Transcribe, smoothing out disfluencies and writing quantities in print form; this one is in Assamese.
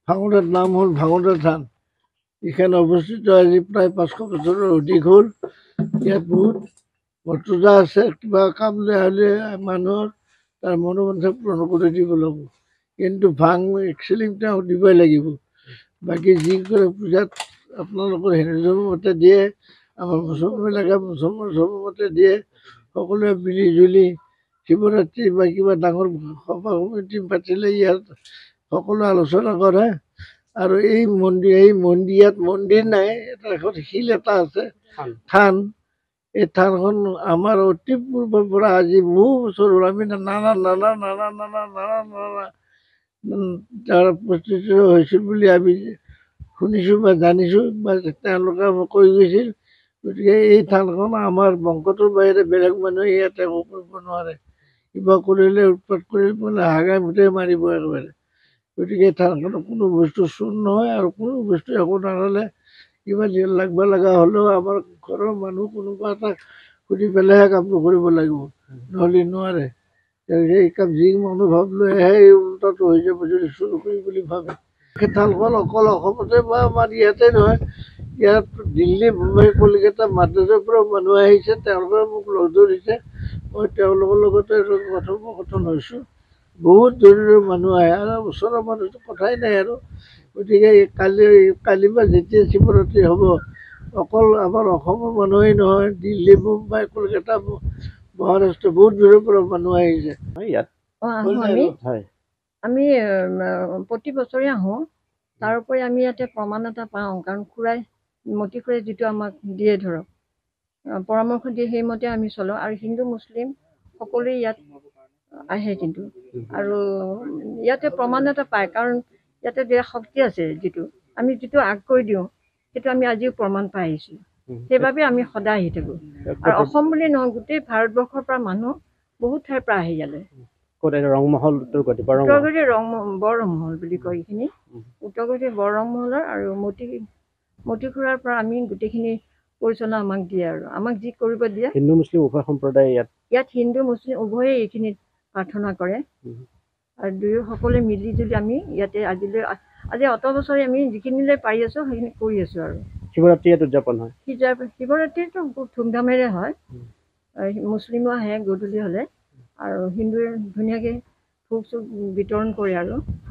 ভাঙোটাৰ নাম হল ভাঙোটা থান। এখানে অবস্থিত আজি প্ৰায় 500 বছৰেৰ অধিক হল। ইয়াত বহুত মৰ্যাদা আছে। কিবা কাম হলে মানুহৰ তাৰ মনোবাঞ্ছা পূৰণ কৰি দিব লাগিব, কিন্তু ভাং একচুৱেলি তেওঁ দিবই লাগিব। বাকী যি কৰে পূজাত আপোনালোকৰ হিন্দু ধৰ্ম মতে দিয়ে, আমাৰ মুছলমানবিলাকে মুছলমান ধৰ্ম মতে দিয়ে। সকলোৱে মিলি জুলি শিৱৰাত্ৰি বা কিবা ডাঙৰ সভা সমিতি পাতিলে ইয়াত সকলো আলোচনা কৰে। আৰু এই মন্দিৰ মন্দিৰ নাই, এখন শিল এটা আছে থান। এই থানখন আমাৰ অতি পূৰ্বৰ পৰা আজি বহু বছৰ হ'ল আমি নানা নানা নানা নানা নানা নানা তাৰ প্ৰস্তুত হৈছিল বুলি আমি শুনিছোঁ বা জানিছোঁ, বা তেওঁলোকে কৈ গৈছিল। গতিকে এই থানখন আমাৰ বংশটোৰ বাহিৰে বেলেগ মানুহে ইয়াত একো কৰিব নোৱাৰে। কিবা কৰিলে উৎপাত কৰিলে হাগাই মুঠেই মাৰিব একেবাৰে। গতিকে থানখনত কোনো বস্তু চুৰ নহয়, আৰু কোনো বস্তু একো নাৰালে কিবা লাগব লগা হ'লেও আমাৰ ঘৰৰ মানুহ কোনোবা এটা সুধি পেলাইহে কামটো কৰিব লাগিব, নহ'লে নোৱাৰে। সেই কাম যি মনোভাৱ লৈ সেই উল্টাটো হৈ যাব যদি চুৰ কৰি বুলি ভাবে। সেই থানখন অকল অসমতে বা আমাৰ ইয়াতে নহয়, ইয়াত দিল্লী, মুম্বাই, কলিকতা, মাদ্ৰাজৰ পৰা মানুহ আহিছে। তেওঁলোকে মোক লগ ধৰিছে, মই তেওঁলোকৰ লগতে কথোপকথন হৈছোঁ। বহুত দূৰৰ মানুহ আহে, আৰু ওচৰৰ মানুহটো কথাই নাই আৰু। গতিকে কালি বা যেতিয়া শিৱৰাত্ৰি হ'ব, অকল আমাৰ অসমৰ মানুহেই নহয়, দিল্লী, মুম্বাই, কলকাতা, মহাৰাষ্ট্ৰ বহুত দূৰৰ পৰা মানুহ আহিছে ইয়াত। আমি প্ৰতি বছৰে আহোঁ। তাৰোপৰি আমি ইয়াতে প্ৰমাণ এটা পাওঁ, কাৰণ খুৰাই মতি খুৰাই যিটো আমাক দিয়ে ধৰক পৰামৰ্শ দিয়ে, সেইমতে আমি চলোঁ। আৰু হিন্দু মুছলিম সকলোৱে ইয়াত আহে কিন্তু, আৰু ইয়াতে প্ৰমাণ এটা পায়, কাৰণ ইয়াতে দিয়া শক্তি আছে। আমি যিটো আগ কৰি দিওঁ সেইটো আমি আজিও প্ৰমাণ পাই আহিছোঁ। সেইবাবে আমি সদায় আহি থাকোঁ। আৰু অসম বুলি নহয়, গোটেই ভাৰতবৰ্ষৰ পৰা মানুহ বহুত ঠাইৰ পৰা আহে ইয়ালৈ। ৰংমহল উত্তৰ গুৱাহাটী বৰ ৰংমহল বুলি কয় এইখিনি। উত্তৰ গুৱাহাটী বৰ ৰংমহলৰ আৰু মতি খুৰাৰ পৰা আমি গোটেইখিনি পৰিচালনা আমাক দিয়ে, আৰু আমাক যি কৰিব দিয়ে। হিন্দু মুছলিম উভয় সম্প্ৰদায় ইয়াত হিন্দু মুছলিম উভয়ে এইখিনিত প্ৰাৰ্থনা কৰে, আৰু দুয়ো সকলোৱে মিলি জুলি আমি ইয়াতে আজি অত বছৰে আমি যিখিনিলৈ পাৰি আছোঁ সেইখিনি কৰি আছোঁ। আৰু শিৱৰাত্ৰি ইয়াত উদযাপন হয়। শিৱৰাত্ৰিটো খুব ধুমধামেৰে হয়। মুছলিমো আহে গধূলি হ'লে, আৰু হিন্দুৱে ধুনীয়াকৈ ভোগ চোগ বিতৰণ কৰে আৰু।